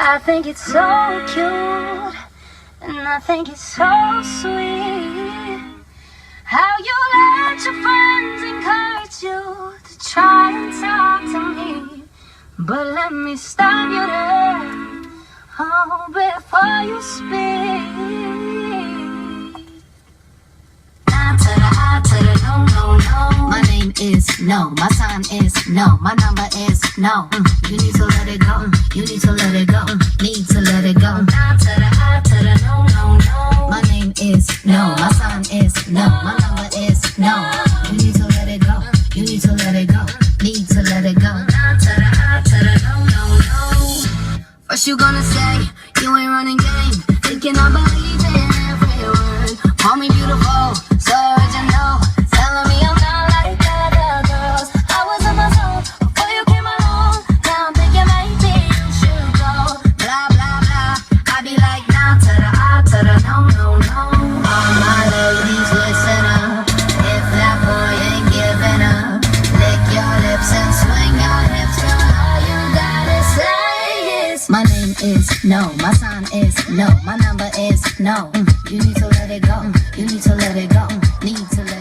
I think it's so cute, and I think it's so sweet how you let your friends encourage you to try and talk to me. But let me stop you there, oh, before you speak. I to the I to the no, no, no. My name is no, my sign is no, my number is no. You need to let it go, you need to let it go, need to let it go. I to the no, no, no. My name is no, my sign is no, my number is no. You need to let it go, you need to let it go, need to let it go. I to the no, no, no. First you gonna say you ain't running game, thinking I believe in every word. Call me beautiful, so original, telling me I'm not like other girls. I was on my zone before you came along. Now I'm thinking maybe you should go. Blah blah blah. I be like nah to the I to the no no no. All my ladies listen up. If that boy ain't giving up, lick your lips and swing your hips. Girl, all you gotta say is my name is no, my sign is no, my number is no. You need to let it go, you need to let it go, need to let